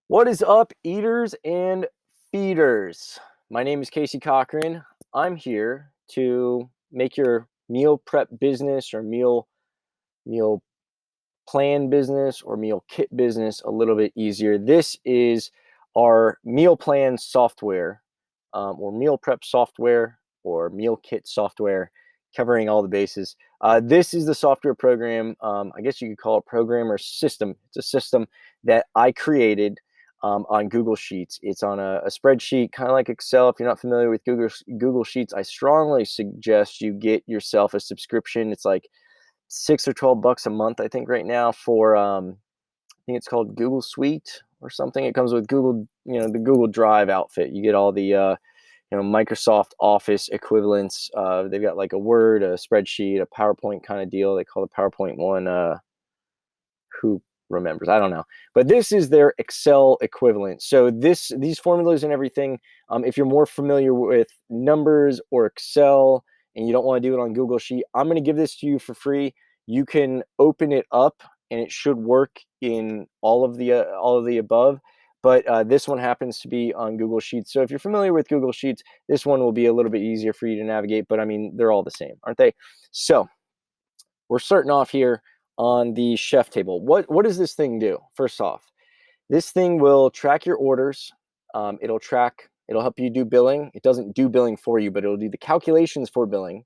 What is up, eaters and feeders? My name is Casey Cochran. I'm here to make your meal prep business or meal plan business or meal kit business a little bit easier. This is our meal plan software, or meal prep software, or meal kit software, covering all the bases. This is the software program. I guess you could call it program or system. It's a system that I created on Google Sheets. It's on a spreadsheet, kind of like Excel. If you're not familiar with Google Sheets, I strongly suggest you get yourself a subscription. It's like $6 or $12 a month, I think, right now for I think it's called Google Suite or something. It comes with Google, the Google Drive outfit. You get all the Microsoft Office equivalents. They've got like a Word, a spreadsheet, a PowerPoint kind of deal. They call the PowerPoint one. Who remembers? I don't know. But this is their Excel equivalent. So these formulas and everything. If you're more familiar with numbers or Excel and you don't want to do it on Google Sheet, I'm going to give this to you for free. You can open it up and it should work in all of the above. But this one happens to be on Google Sheets. So if you're familiar with Google Sheets, this one will be a little bit easier for you to navigate. But I mean, they're all the same, aren't they? So we're starting off here on the chef table. What does this thing do? First off, this thing will track your orders. It'll help you do billing. It doesn't do billing for you, but it'll do the calculations for billing.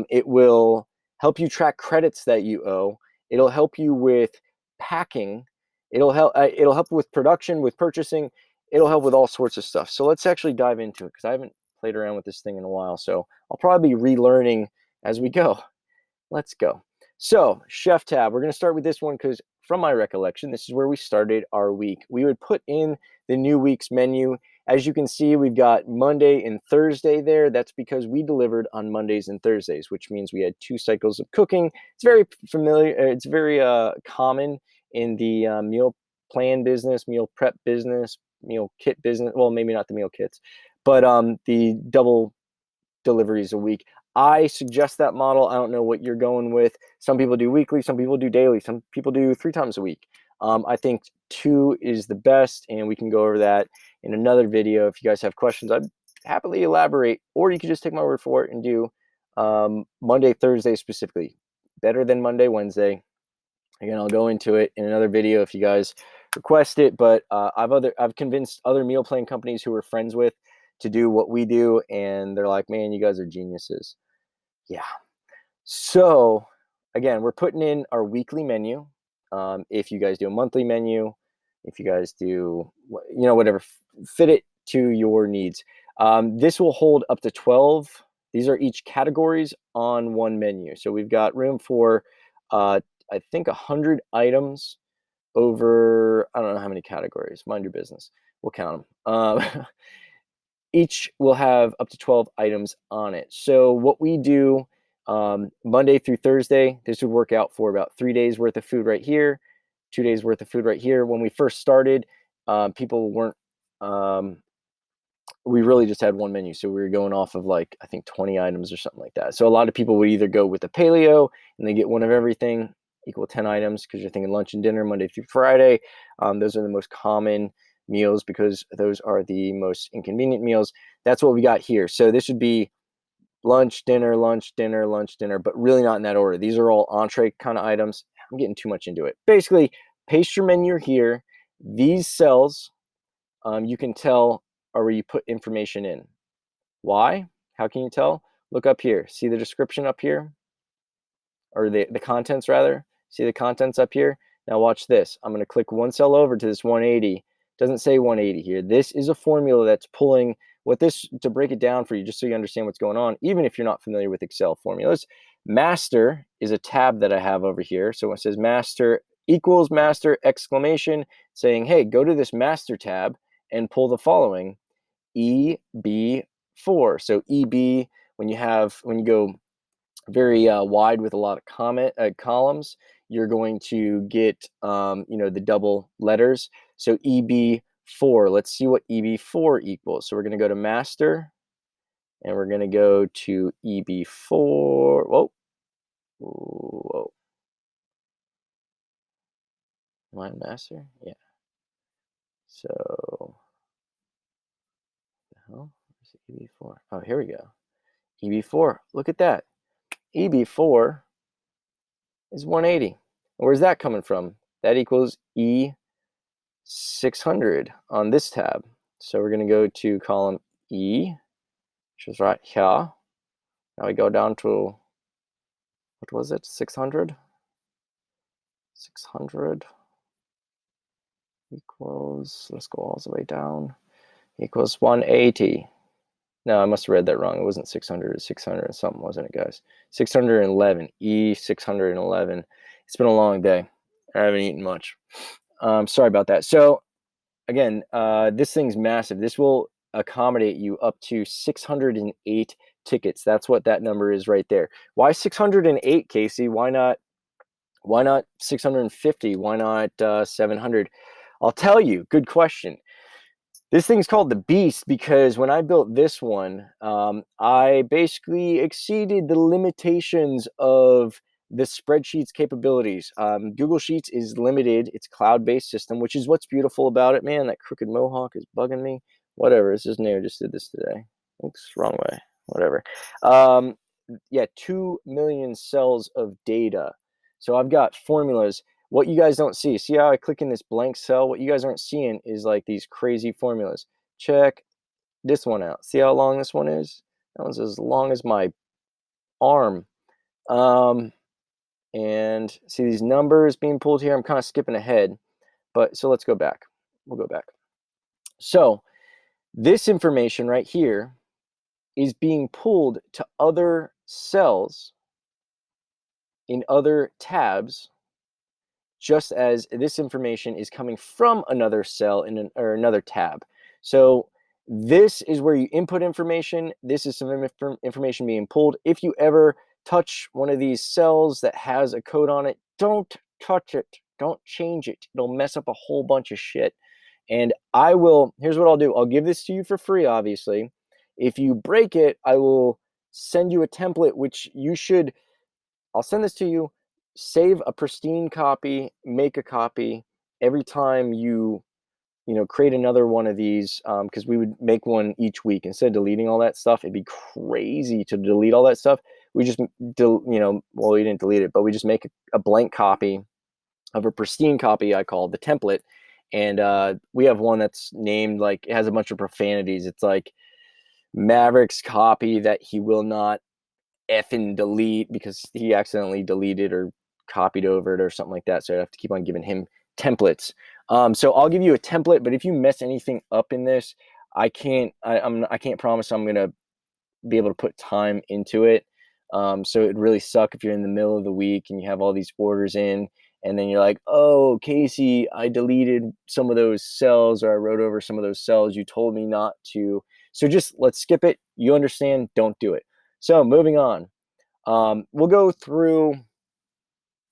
It will help you track credits that you owe. It'll help you with packing. It'll help with production, with purchasing. It'll help with all sorts of stuff. So let's actually dive into it because I haven't played around with this thing in a while. So I'll probably be relearning as we go. Let's go. So, chef tab, we're going to start with this one because from my recollection, this is where we started our week. We would put in the new week's menu. As you can see, we've got Monday and Thursday there. That's because we delivered on Mondays and Thursdays, which means we had 2 cycles of cooking. It's very familiar. It's very common in the meal plan business, meal prep business, meal kit business. Well, maybe not the meal kits, but the double deliveries a week. I suggest that model. I don't know what you're going with. Some people do weekly, some people do daily, some people do 3 times a week. I think 2 is the best, and we can go over that in another video. If you guys have questions, I'd happily elaborate, or you could just take my word for it and do Monday, Thursday specifically. Better than Monday, Wednesday. Again, I'll go into it in another video if you guys request it, but I've convinced other meal plan companies who we're friends with to do what we do, and they're like, man, you guys are geniuses. Yeah. So again, we're putting in our weekly menu. If you guys do a monthly menu, if you guys do, whatever, fit it to your needs. This will hold up to 12. These are each categories on one menu. So we've got room for, I think, 100 items over, I don't know how many categories. Mind your business. We'll count them. Each will have up to 12 items on it. So what we do Monday through Thursday, this would work out for about 3 days worth of food right here, 2 days worth of food right here. When we first started, people weren't, we really just had one menu. So we were going off of like, I think 20 items or something like that. So a lot of people would either go with the paleo and they get one of everything, equal 10 items, because you're thinking lunch and dinner Monday through Friday. Those are the most common meals because those are the most inconvenient meals. That's what we got here. So this would be lunch, dinner, lunch, dinner, lunch, dinner, but really not in that order. These are all entree kind of items. I'm getting too much into it. Basically, paste your menu here. These cells, you can tell are where you put information in. Why? How can you tell? Look up here. See the description up here? Or the contents rather? See the contents up here? Now watch this. I'm going to click one cell over to this 180. It doesn't say 180 here. This is a formula that's pulling to break it down for you, just so you understand what's going on, even if you're not familiar with Excel formulas. Master is a tab that I have over here. So it says master equals master exclamation, saying, hey, go to this master tab and pull the following EB4. So EB, when you go very wide with a lot of columns, you're going to get the double letters. So EB4, let's see what EB4 equals. So we're going to go to master and we're going to go to EB4. Whoa. Am I in master? Yeah. So, oh, where's EB4? Oh, here we go. EB4, look at that. EB4 is 180. Where's that coming from? That equals E600 on this tab. So we're going to go to column E, which is right here. Now we go down to, what was it, 600? 600 equals, let's go all the way down, equals 180. No, I must have read that wrong. It wasn't 600, it was 600 and something, wasn't it, guys? 611, E611. It's been a long day. I haven't eaten much. Sorry about that. So again, this thing's massive. This will accommodate you up to 608 tickets. That's what that number is right there. Why 608, Casey? Why not 650? Why not 700? I'll tell you. Good question. This thing's called the Beast because when I built this one, I basically exceeded the limitations of the spreadsheet's capabilities. Google Sheets is limited. It's a cloud-based system, which is what's beautiful about it. Man, that crooked mohawk is bugging me. Whatever, this is new. I just did this today. Oops, wrong way. Whatever. Yeah, 2 million cells of data. So I've got formulas. What you guys don't see how I click in this blank cell? What you guys aren't seeing is like these crazy formulas. Check this one out. See how long this one is? That one's as long as my arm. And see these numbers being pulled here? I'm kind of skipping ahead, but so let's go back. We'll go back. So this information right here is being pulled to other cells in other tabs, just as this information is coming from another cell in or another tab. So this is where you input information. This is some information being pulled. If you ever touch one of these cells that has a code on it, don't touch it. Don't change it. It'll mess up a whole bunch of shit. And here's what I'll do. I'll give this to you for free, obviously. If you break it, I will send you a template, which I'll send this to you. Save a pristine copy, make a copy every time you create another one of these, because we would make one each week. Instead of deleting all that stuff, it'd be crazy to delete all that stuff. We just, well, we didn't delete it, but we just make a blank copy of a pristine copy I call the template. And we have one that's named, like, it has a bunch of profanities. It's like Maverick's copy that he will not effing delete because he accidentally deleted or copied over it or something like that. So I have to keep on giving him templates. So I'll give you a template, but if you mess anything up in this, I can't promise I'm gonna be able to put time into it. So it'd really suck if you're in the middle of the week and you have all these orders in, and then you're like, oh, Casey, I deleted some of those cells, or I wrote over some of those cells. You told me not to. So just let's skip it. You understand? Don't do it. So moving on, we'll go through.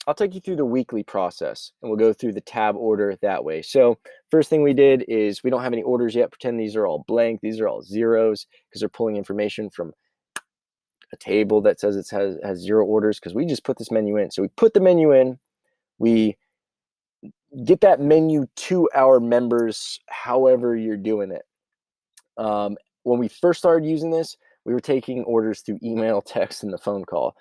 I'll take you through the weekly process, and we'll go through the tab order that way. So first thing we did is we don't have any orders yet. Pretend these are all blank. These are all zeros because they're pulling information from a table that says it has 0 orders because we just put this menu in. So we put the menu in. We get that menu to our members however you're doing it. When we first started using this, we were taking orders through email, text, and the phone call.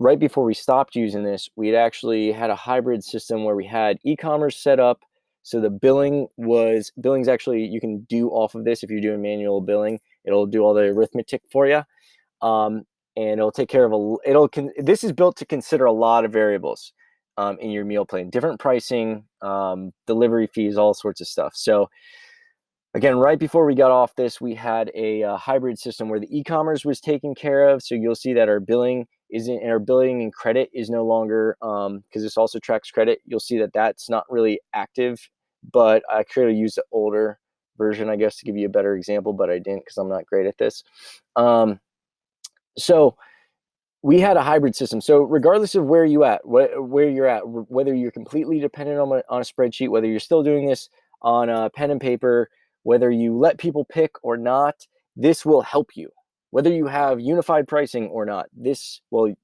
Right before we stopped using this, we had actually had a hybrid system where we had e-commerce set up. So the billing's actually, you can do off of this if you're doing manual billing. It'll do all the arithmetic for you. And it'll take care of this is built to consider a lot of variables in your meal plan, different pricing, delivery fees, all sorts of stuff. So again, right before we got off this, we had a hybrid system where the e-commerce was taken care of. So you'll see that our billing and credit is no longer, because this also tracks credit. You'll see that that's not really active, but I could have used the older version, I guess, to give you a better example, but I didn't because I'm not great at this. So we had a hybrid system. So regardless of where you're at, whether you're completely dependent on a spreadsheet, whether you're still doing this on a pen and paper, whether you let people pick or not, this will help you. Whether you have unified pricing or not,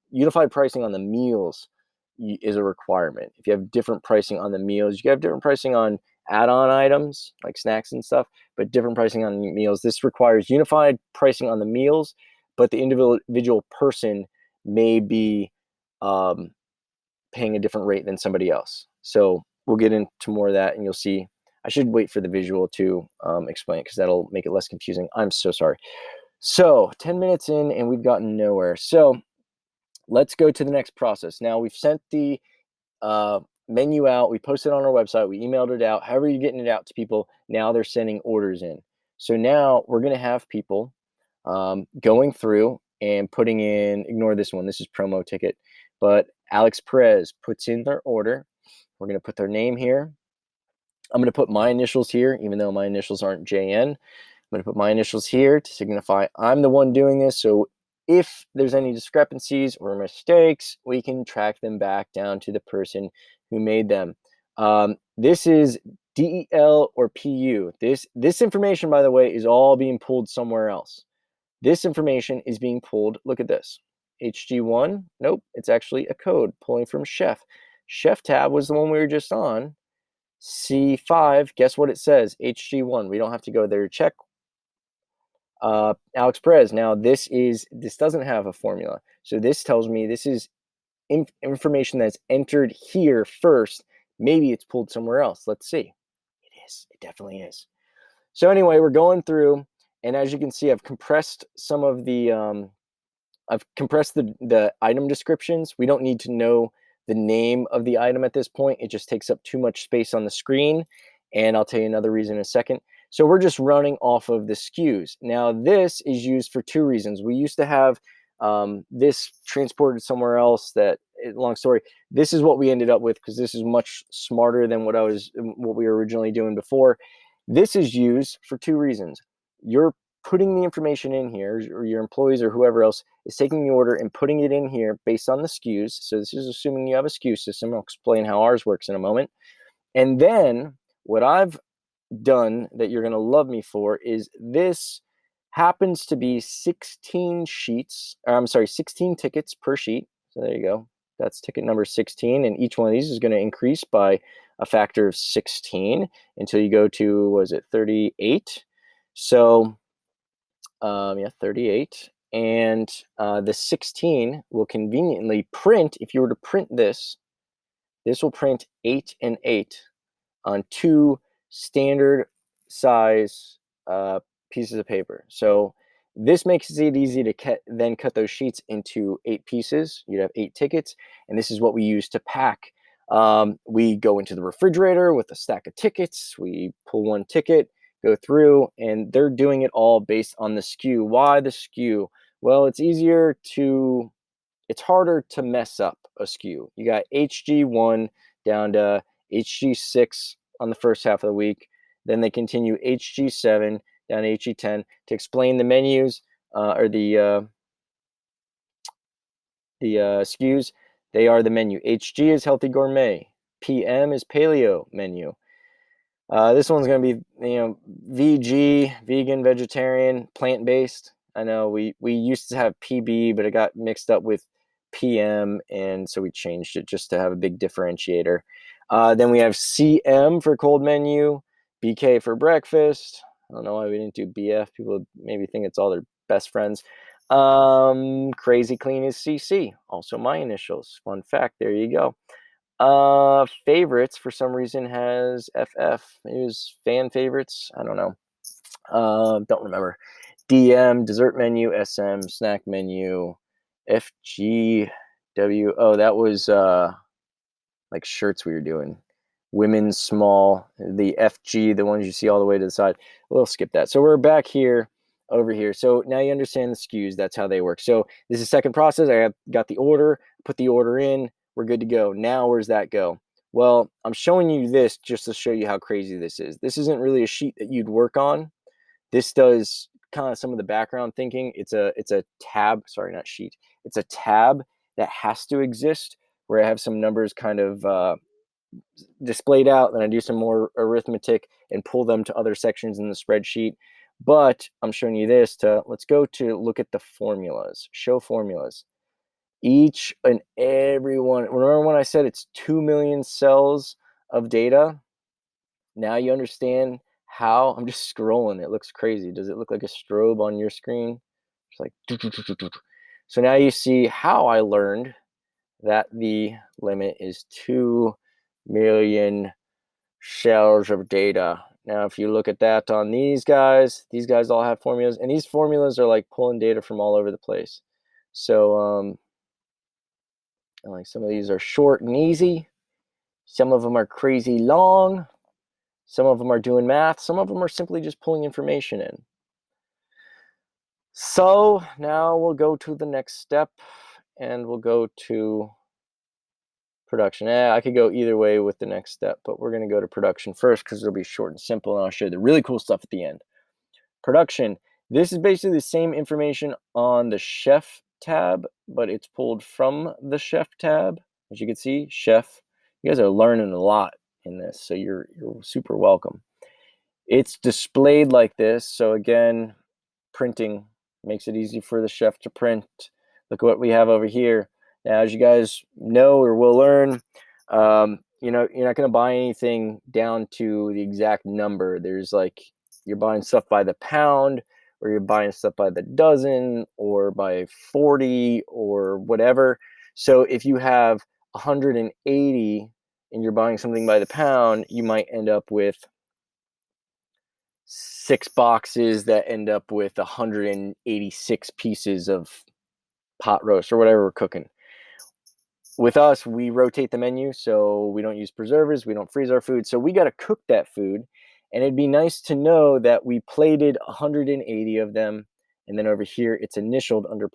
unified pricing on the meals is a requirement. If you have different pricing on the meals, you have different pricing on add-on items like snacks and stuff, but different pricing on meals. This requires unified pricing on the meals, but the individual person may be paying a different rate than somebody else. So we'll get into more of that, and you'll see. I should wait for the visual to explain it, because that'll make it less confusing. I'm so sorry. So 10 minutes in and we've gotten nowhere. So let's go to the next process. Now we've sent the menu out, we posted it on our website, we emailed it out. However you're getting it out to people, now they're sending orders in. So now we're going to have people going through and putting in, ignore this one, this is promo ticket, but Alex Perez puts in their order. We're going to put their name here. I'm going to put my initials here, even though my initials aren't JN. I'm going to put my initials here to signify I'm the one doing this. So if there's any discrepancies or mistakes, we can track them back down to the person who made them. This is DEL or PU. This information, by the way, is all being pulled somewhere else. This information is being pulled, look at this. HG1, nope, it's actually a code pulling from Chef. Chef tab was the one we were just on. C5, guess what it says? HG1. We don't have to go there to check. Alex Perez. Now this doesn't have a formula. So this tells me this is information that's entered here first. Maybe it's pulled somewhere else. Let's see. It is. It definitely is. So anyway, we're going through, and as you can see, I've compressed some of the the item descriptions. We don't need to know the name of the item at this point. It just takes up too much space on the screen, and I'll tell you another reason in a second. So we're just running off of the SKUs. Now this is used for two reasons. We used to have this transported somewhere else. Long story, this is what we ended up with, because this is much smarter than what we were originally doing before. This is used for two reasons. You're putting the information in here, or your employees or whoever else is taking the order and putting it in here based on the SKUs. So this is assuming you have a SKU system. I'll explain how ours works in a moment. And then what I've done that you're going to love me for is this happens to be 16 tickets per sheet. So there you go. That's ticket number 16. And each one of these is going to increase by a factor of 16 until you go to, was it 38? So, 38. And the 16 will conveniently print, if you were to print this will print 8 and 8 on two standard size pieces of paper. So this makes it easy to then cut those sheets into 8 pieces. You'd have 8 tickets, and this is what we use to pack. We go into the refrigerator with a stack of tickets. We pull one ticket, go through, and they're doing it all based on the SKU. Why the SKU? Well, it's harder to mess up a SKU. You got HG1 down to HG6 on the first half of the week. Then they continue HG7 down to HG10 to explain the menus or the SKUs. They are the menu. HG is healthy gourmet. PM is paleo menu. This one's going to be, VG, vegan, vegetarian, plant-based. I know we used to have PB, but it got mixed up with PM, and so we changed it just to have a big differentiator. Then we have CM for cold menu, BK for breakfast. I don't know why we didn't do BF. People maybe think it's all their best friends. Crazy Clean is CC, also my initials. Fun fact, there you go. Favorites for some reason has FF. It was fan favorites. I don't know. Don't remember. DM, dessert menu, SM, snack menu, FGW. Oh, that was like shirts we were doing. Women's small, the FG, the ones you see all the way to the side. We'll skip that. So we're back here, over here. So now you understand the SKUs. That's how they work. So this is the second process. I got the order, put the order in. We're good to go. Now where's that go? Well, I'm showing you this just to show you how crazy this is. This isn't really a sheet that you'd work on. This does kind of some of the background thinking. It's a tab, sorry, not sheet. It's a tab that has to exist where I have some numbers kind of displayed out, then I do some more arithmetic and pull them to other sections in the spreadsheet. But I'm showing you this let's go to look at the formulas, show formulas. Each and every one, remember when I said it's 2 million cells of data? now you understand how I'm just scrolling. It looks crazy. Does it look like a strobe on your screen? It's like, so now you see how I learned that the limit is 2 million shells of data. Now, if you look at that on these guys all have formulas, and these formulas are like pulling data from all over the place. So, like some of these are short and easy. Some of them are crazy long. Some of them are doing math. Some of them are simply just pulling information in. So now we'll go to the next step, and we'll go to production. I could go either way with the next step, but we're going to go to production first because it'll be short and simple, and I'll show you the really cool stuff at the end. Production. This is basically the same information on the chef tab, but it's pulled from the chef tab. As you can see, chef. You guys are learning a lot in this, so you're super welcome. It's displayed like this. So again, printing makes it easy for the chef to print. Look at what we have over here. Now, as you guys know or will learn, you're not going to buy anything down to the exact number. There's like, you're buying stuff by the pound, or you're buying stuff by the dozen, or by 40, or whatever. So if you have 180 and you're buying something by the pound, you might end up with 6 boxes that end up with 186 pieces of pot roast or whatever we're cooking. With us, we rotate the menu, so we don't use preservatives, we don't freeze our food, so we got to cook that food, and it'd be nice to know that we plated 180 of them, and then over here it's initialed under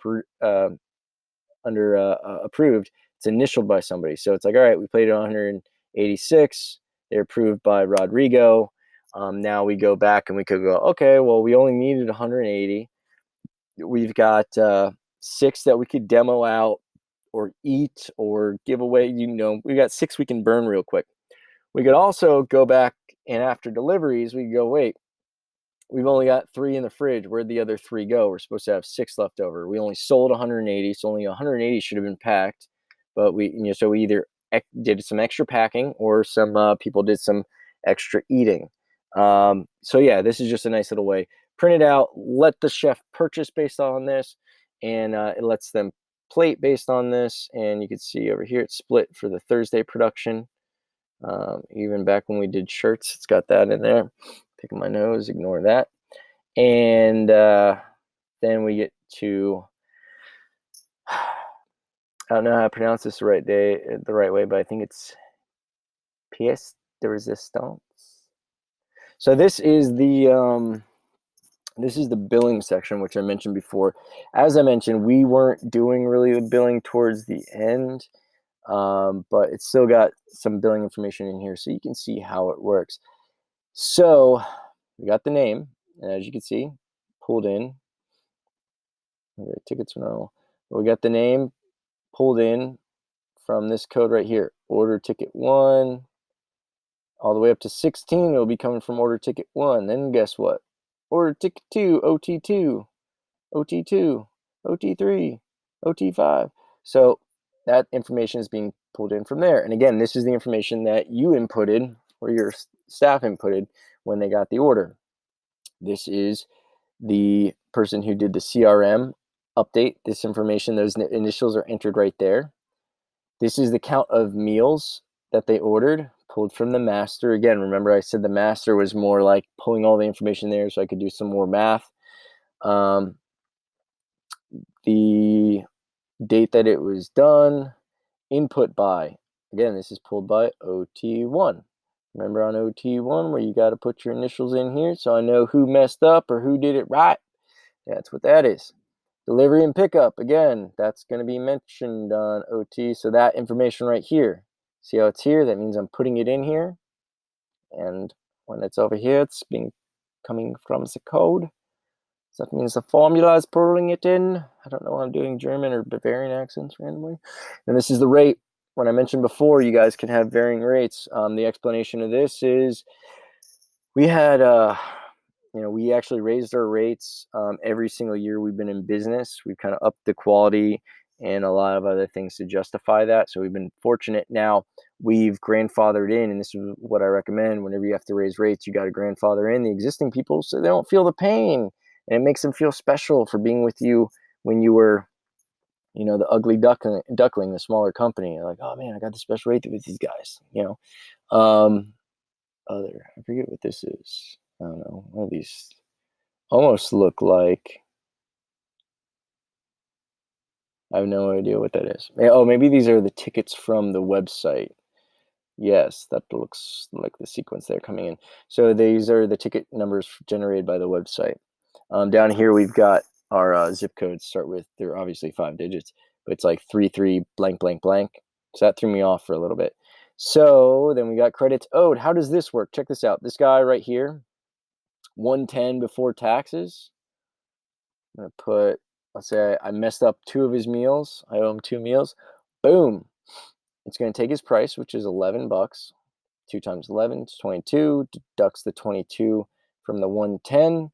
approved. It's initialed by somebody, so it's like, all right, we plated 186. They're approved by Rodrigo. Now we go back and we could go, okay, well, we only needed 180. We've got 6 that we could demo out or eat or give away. We got 6 we can burn real quick. We could also go back, and after deliveries, we go, wait, we've only got 3 in the fridge. Where'd the other 3 go? We're supposed to have 6 left over. We only sold 180, so only 180 should have been packed. But so we either did some extra packing, or some people did some extra eating. So yeah, this is just a nice little way. Print it out, let the chef purchase based on this, and it lets them plate based on this. And you can see over here it's split for the Thursday production. Even back when we did shirts, it's got that in there. Picking my nose, ignore that. And then we get to, I don't know how to pronounce this the right way, but I think it's pièce de résistance. So this is the billing section, which I mentioned before. As I mentioned, we weren't doing really the billing towards the end, but it's still got some billing information in here, so you can see how it works. So we got the name, and as you can see, pulled in. Tickets no. We got the name pulled in from this code right here. Order ticket 1, all the way up to 16. It'll be coming from order ticket 1. Then guess what? Order ticket 2, OT2, OT2, OT3, OT5. So that information is being pulled in from there. And again, this is the information that you inputted, or your staff inputted, when they got the order. This is the person who did the CRM update. This information, those initials are entered right there. This is the count of meals that they ordered, pulled from the master. Again, remember I said the master was more like pulling all the information there so I could do some more math. The date that it was done, input by. Again, this is pulled by OT1. Remember on OT1 where you got to put your initials in here so I know who messed up or who did it right. That's what that is. Delivery and pickup, again, that's going to be mentioned on OT. So that information right here, see how it's here? That means I'm putting it in here. And when it's over here, it's coming from the code. So that means the formula is pulling it in. I don't know why I'm doing German or Bavarian accents randomly. And this is the rate. When I mentioned before, you guys can have varying rates. The explanation of this is we had, we actually raised our rates every single year we've been in business. We've kind of upped the quality and a lot of other things to justify that. So we've been fortunate. Now we've grandfathered in, and this is what I recommend whenever you have to raise rates, you got to grandfather in the existing people so they don't feel the pain, and it makes them feel special for being with you when you were, the ugly duckling, the smaller company. You're like, oh man, I got the special rate with these guys, I forget what this is. I don't know. One of these almost look like, I have no idea what that is. Oh, maybe these are the tickets from the website. Yes, that looks like the sequence there coming in. So these are the ticket numbers generated by the website. Down here, we've got our zip codes start with, they're obviously 5 digits, but it's like 33 blank, blank, blank. So that threw me off for a little bit. So then we got credits owed. How does this work? Check this out. This guy right here, 110 before taxes. I'm going to put, let's say I messed up 2 of his meals. I owe him 2 meals. Boom. It's going to take his price, which is $11. 2 times 11 is 22. Deducts the 22 from the 110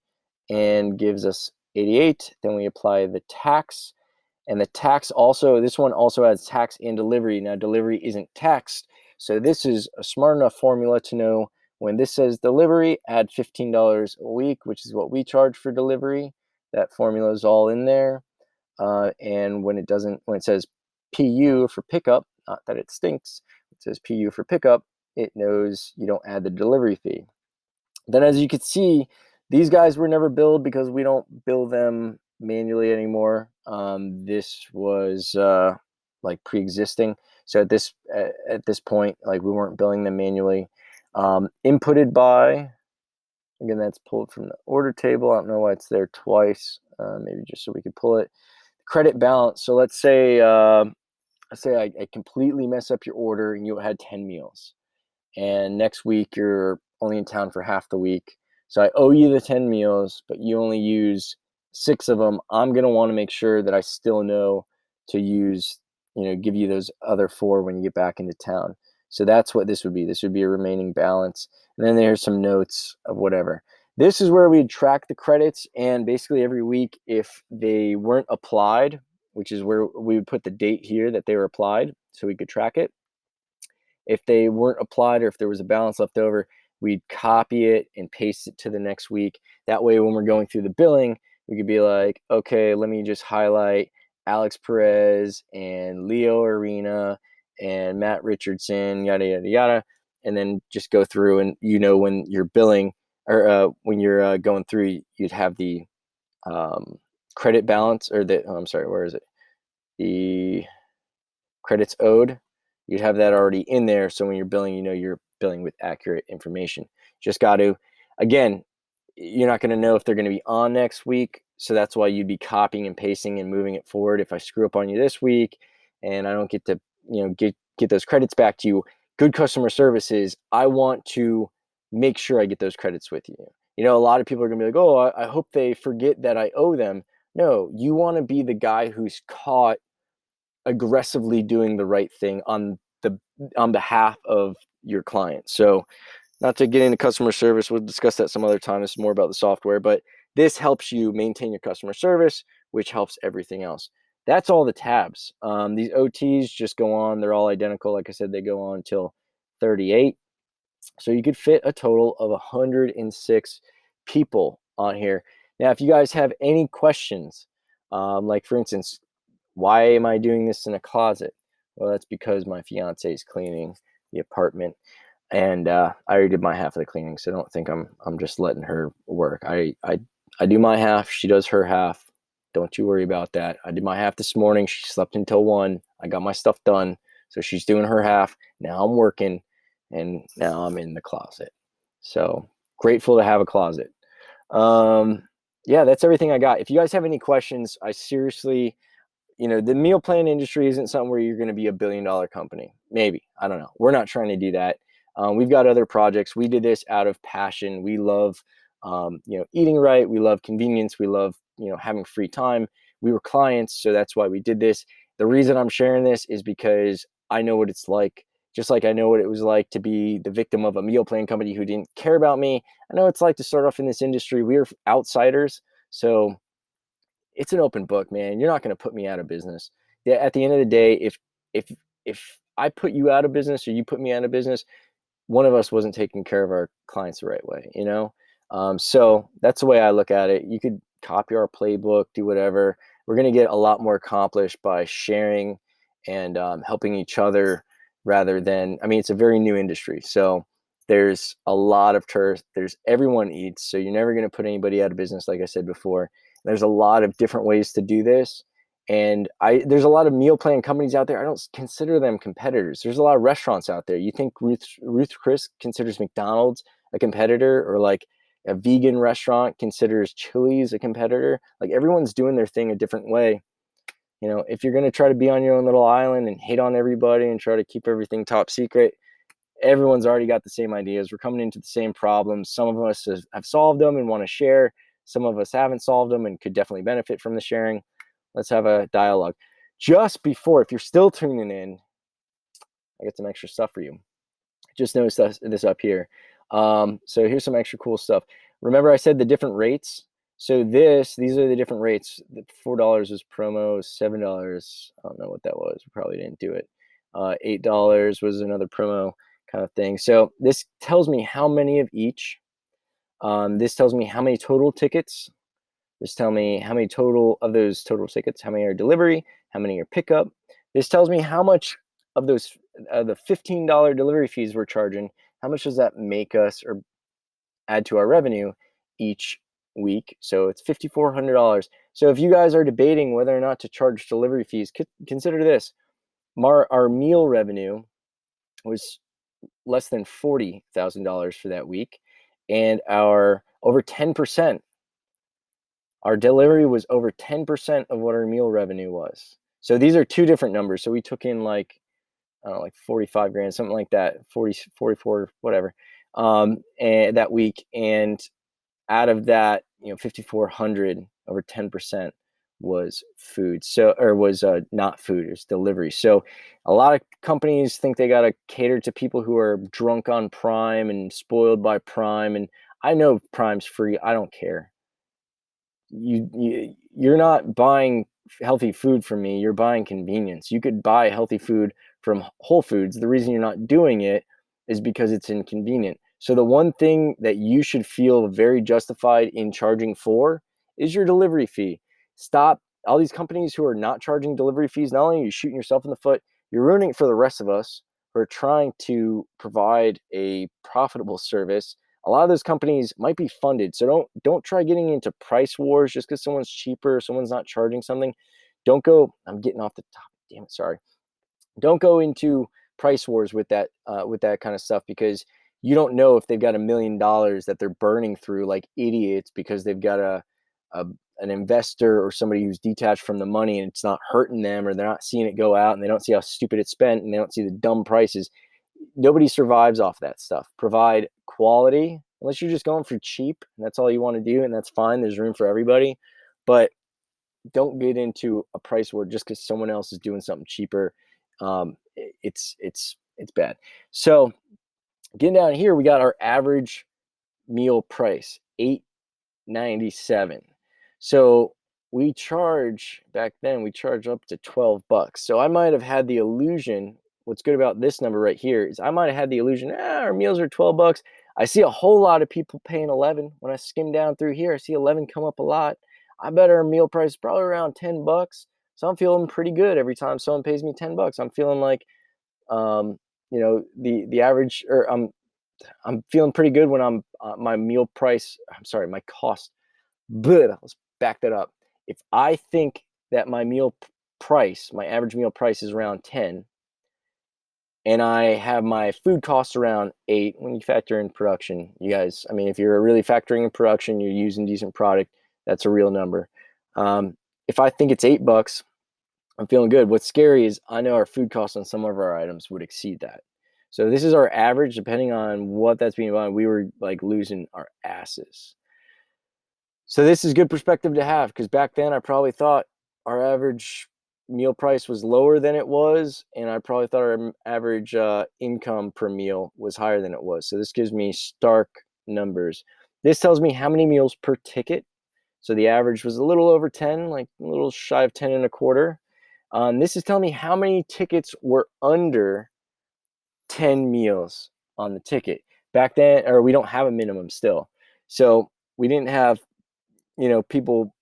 and gives us 88. Then we apply the tax. And the tax also, this one also has tax and delivery. Now, delivery isn't taxed. So this is a smart enough formula to know when this says delivery, add $15 a week, which is what we charge for delivery. That formula is all in there. And when it says PU for pickup, not that it stinks, it says PU for pickup, it knows you don't add the delivery fee. Then as you can see, these guys were never billed because we don't bill them manually anymore. This was like pre-existing. So at this point, like we weren't billing them manually. Inputted by, again, that's pulled from the order table. I don't know why it's there twice. Maybe just so we could pull it. Credit balance. So let's say I completely mess up your order and you had 10 meals. And next week you're only in town for half the week. So I owe you the 10 meals, but you only use 6 of them. I'm going to want to make sure that I still know to use, give you those other 4 when you get back into town. So that's what this would be. This would be a remaining balance. And then there's some notes of whatever. This is where we'd track the credits, and basically every week, if they weren't applied, which is where we would put the date here that they were applied so we could track it. If they weren't applied or if there was a balance left over, we'd copy it and paste it to the next week. That way, when we're going through the billing, we could be like, okay, let me just highlight Alex Perez and Leo Arena and Matt Richardson, yada, yada, yada. And then just go through, and when you're billing or when you're going through, you'd have the credit balance, or where is it? The credits owed. You'd have that already in there. So when you're billing, you're billing with accurate information. Just got to, again, you're not going to know if they're going to be on next week. So that's why you'd be copying and pasting and moving it forward. If I screw up on you this week and I don't get to, get those credits back to you, good customer service is, I want to make sure I get those credits with you. A lot of people are going to be like, oh, I hope they forget that I owe them. No, you want to be the guy who's caught aggressively doing the right thing on behalf of your client. So not to get into customer service, we'll discuss that some other time. This is more about the software, but this helps you maintain your customer service, which helps everything else. That's all the tabs. These OTs just go on. They're all identical. Like I said, they go on until 38. So you could fit a total of 106 people on here. Now, if you guys have any questions, like for instance, why am I doing this in a closet? Well, that's because my fiance is cleaning the apartment, and I already did my half of the cleaning, so don't think I'm just letting her work. I do my half, she does her half. Don't you worry about that. I did my half this morning. She slept until 1. I got my stuff done, so she's doing her half. Now I'm working, and now I'm in the closet. So grateful to have a closet. Yeah, that's everything I got. If you guys have any questions, I seriously, the meal plan industry isn't something where you're going to be $1 billion company. Maybe. I don't know. We're not trying to do that. We've got other projects. We did this out of passion. We love, eating right. We love convenience. We love, having free time. We were clients, so that's why we did this. The reason I'm sharing this is because I know what it's like. Just like I know what it was like to be the victim of a meal plan company who didn't care about me. I know it's like to start off in this industry. We are outsiders. So it's an open book, man. You're not going to put me out of business. at the end of the day, if if I put you out of business or you put me out of business, one of us wasn't taking care of our clients the right way, you know? So that's the way I look at it. You could copy our playbook, do whatever. We're going to get a lot more accomplished by sharing and helping each other rather than, I mean, it's a very new industry. So there's a lot of turf. There's everyone eats. So you're never going to put anybody out of business, like I said before. There's a lot of different ways to do this. And there's a lot of meal plan companies out there. I don't consider them competitors. There's a lot of restaurants out there. You think Ruth Chris considers McDonald's a competitor, or like a vegan restaurant considers Chili's a competitor? Like, everyone's doing their thing a different way. You know, if you're going to try to be on your own little island and hate on everybody and try to keep everything top secret, everyone's already got the same ideas. We're coming into the same problems. Some of us have solved them and want to share. Some of us haven't solved them and could definitely benefit from the sharing. Let's have a dialogue. Just before, if you're still tuning in, I got some extra stuff for you. Just notice this up here. So here's some extra cool stuff. Remember I said the different rates? So these are the different rates. The $4 was promo, $7, I don't know what that was. We probably didn't do it. $8 was another promo kind of thing. So this tells me how many of each. This tells me how many total tickets. This tells me how many total of those total tickets, how many are delivery, how many are pickup. This tells me how much of those the $15 delivery fees we're charging, how much does that make us or add to our revenue each week? So it's $5,400. So if you guys are debating whether or not to charge delivery fees, consider this. Our meal revenue was less than $40,000 for that week, and our over 10%. Our delivery was over 10% of what our meal revenue was. So these are two different numbers. So we took in like, I don't know, like 45 grand, something like that, 40, 44, whatever, and that week. And out of that, 5,400, over 10% was food. So, or was not food, it was delivery. So a lot of companies think they got to cater to people who are drunk on Prime and spoiled by Prime. And I know Prime's free. I don't care. You're not buying healthy food from me, you're buying convenience. You could buy healthy food from Whole Foods. The reason you're not doing it is because it's inconvenient. So the one thing that you should feel very justified in charging for is your delivery fee. Stop all these companies who are not charging delivery fees. Not only are you shooting yourself in the foot, you're ruining it for the rest of us who are trying to provide a profitable service. A lot of those companies might be funded. So don't try getting into price wars just because someone's cheaper, someone's not charging something. Don't go, I'm getting off the top. Damn it, sorry. Don't go into price wars with that kind of stuff, because you don't know if they've got $1 million that they're burning through like idiots because they've got an investor or somebody who's detached from the money and it's not hurting them, or they're not seeing it go out and they don't see how stupid it's spent and they don't see the dumb prices. Nobody survives off that stuff. Provide quality, unless you're just going for cheap and that's all you want to do, and that's fine. There's room for everybody, but don't get into a price war just because someone else is doing something cheaper. It's bad. So getting down here, we got our average meal price, $8.97. So we charge, back then we charge up to $12. So I might have had the illusion. What's good about this number right here is I might have had the illusion, our meals are $12. I see a whole lot of people paying 11. When I skim down through here, I see 11 come up a lot. I bet our meal price is probably around $10. So I'm feeling pretty good every time someone pays me $10. I'm feeling like, the average, or I'm feeling pretty good when I'm my meal price. I'm sorry, my cost. Let's back that up. If I think that my my average meal price is around 10, and I have my food costs around 8, when you factor in production, you guys, I mean, if you're really factoring in production, you're using decent product, that's a real number. If I think it's $8, I'm feeling good. What's scary is I know our food costs on some of our items would exceed that. So this is our average. Depending on what that's being bought, we were like losing our asses. So this is good perspective to have, because back then I probably thought our average meal price was lower than it was, and I probably thought our average income per meal was higher than it was. So this gives me stark numbers. This tells me how many meals per ticket. So the average was a little over 10, like a little shy of 10 and a quarter. This is telling me how many tickets were under 10 meals on the ticket. Back then, or we don't have a minimum still. So we didn't have, people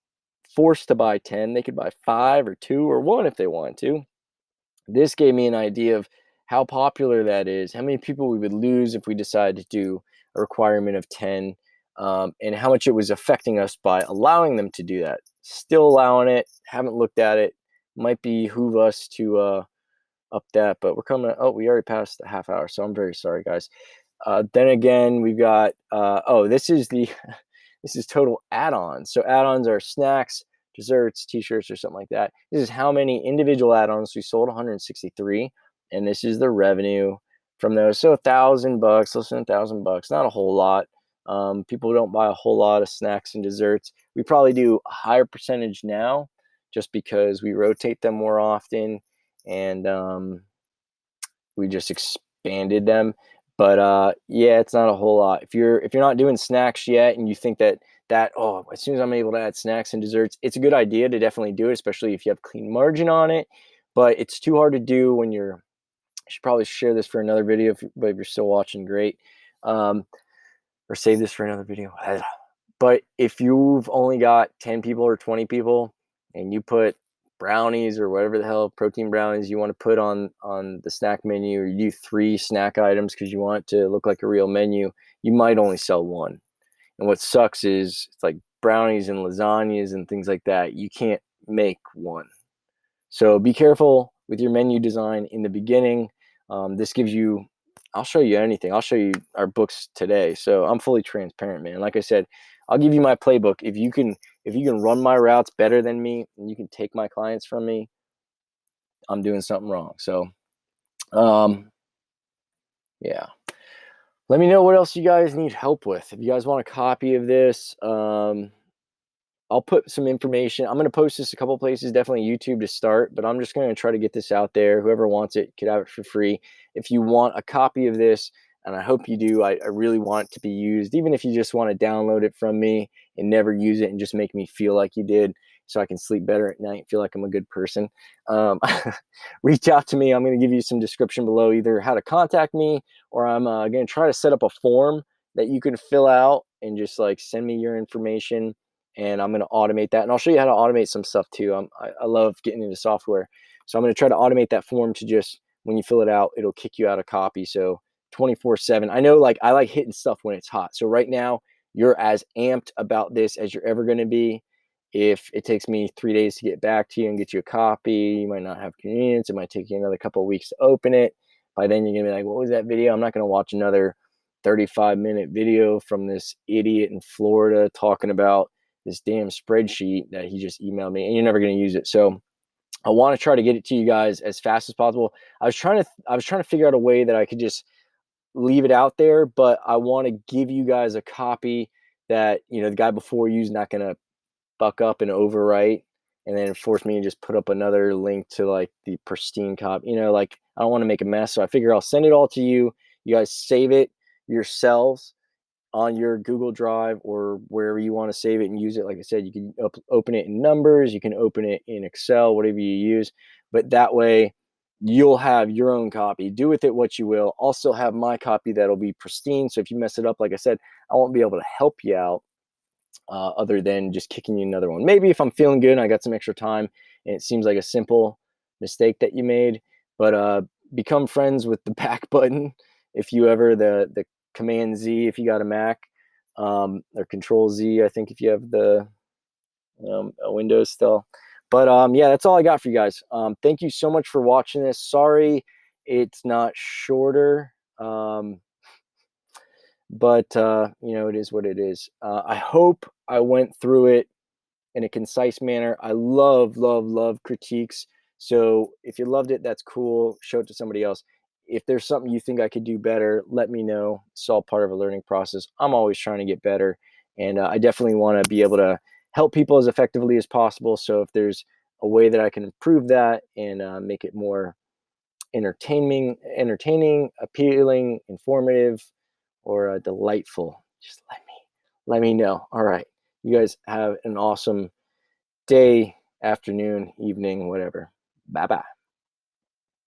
forced to buy 10. They could buy 5 or 2 or 1 if they wanted to. This gave me an idea of how popular that is, how many people we would lose if we decided to do a requirement of 10, and how much it was affecting us by allowing them to do that. Still allowing it, haven't looked at it. Might behoove us to up that, but we're coming. Oh, we already passed the half hour, so I'm very sorry, guys. Then again, we've got, this is the, this is total add-ons. So add-ons are snacks, desserts, t-shirts, or something like that. This is how many individual add-ons we sold, 163. And this is the revenue from those. So $1,000, less than $1,000, not a whole lot. People don't buy a whole lot of snacks and desserts. We probably do a higher percentage now just because we rotate them more often, and we just expanded them. But yeah, it's not a whole lot. If you're not doing snacks yet and you think that as soon as I'm able to add snacks and desserts, it's a good idea to definitely do it, especially if you have clean margin on it. But it's too hard to do when you're, I should probably share this for another video, but if you're still watching, great. Or save this for another video. But if you've only got 10 people or 20 people and you put brownies or whatever the hell protein brownies you want to put on the snack menu, or you do 3 snack items because you want it to look like a real menu, you might only sell 1. And what sucks is it's like brownies and lasagnas and things like that. You can't make 1. So be careful with your menu design in the beginning. This gives you, I'll show you anything. I'll show you our books today. So I'm fully transparent, man. Like I said, I'll give you my playbook. If you can run my routes better than me and you can take my clients from me, I'm doing something wrong. So, yeah. Let me know what else you guys need help with. If you guys want a copy of this, I'll put some information. I'm going to post this a couple places, definitely YouTube to start, but I'm just going to try to get this out there. Whoever wants it could have it for free. If you want a copy of this, and I hope you do, I really want it to be used, even if you just want to download it from me and never use it and just make me feel like you did so I can sleep better at night, feel like I'm a good person. Reach out to me. I'm going to give you some description below, either how to contact me, or I'm going to try to set up a form that you can fill out and just like send me your information, and I'm going to automate that. And I'll show you how to automate some stuff too. I love getting into software. So I'm going to try to automate that form to just, when you fill it out, it'll kick you out a copy. So 24/7. I know, like, I like hitting stuff when it's hot. So right now you're as amped about this as you're ever going to be. If it takes me 3 days to get back to you and get you a copy, you might not have convenience. It might take you another couple of weeks to open it. By then you're going to be like, what was that video? I'm not going to watch another 35-minute video from this idiot in Florida talking about this damn spreadsheet that he just emailed me, and you're never going to use it. So I want to try to get it to you guys as fast as possible. I was trying to figure out a way that I could just leave it out there, but I want to give you guys a copy that, the guy before you is not going to buck up and overwrite and then force me to just put up another link to like the pristine copy. Like, I don't want to make a mess. So I figure I'll send it all to you. You guys save it yourselves on your Google Drive or wherever you want to save it and use it. Like I said, you can open it in Numbers, you can open it in Excel, whatever you use, but that way you'll have your own copy. Do with it what you will. I'll still have my copy that'll be pristine. So if you mess it up, like I said, I won't be able to help you out other than just kicking you another one. Maybe if I'm feeling good and I got some extra time and it seems like a simple mistake that you made, but become friends with the back button if you ever, the Command Z if you got a Mac, or Control Z, I think, if you have the a Windows still. But yeah, that's all I got for you guys. Thank you so much for watching this. Sorry it's not shorter, but it is what it is. I hope I went through it in a concise manner. I love critiques. So if you loved it, that's cool. Show it to somebody else. If there's something you think I could do better, let me know. It's all part of a learning process. I'm always trying to get better, and I definitely want to be able to help people as effectively as possible. So if there's a way that I can improve that and make it more entertaining, appealing, informative, or delightful, just let me know. All right, you guys have an awesome day, afternoon, evening, whatever. Bye bye.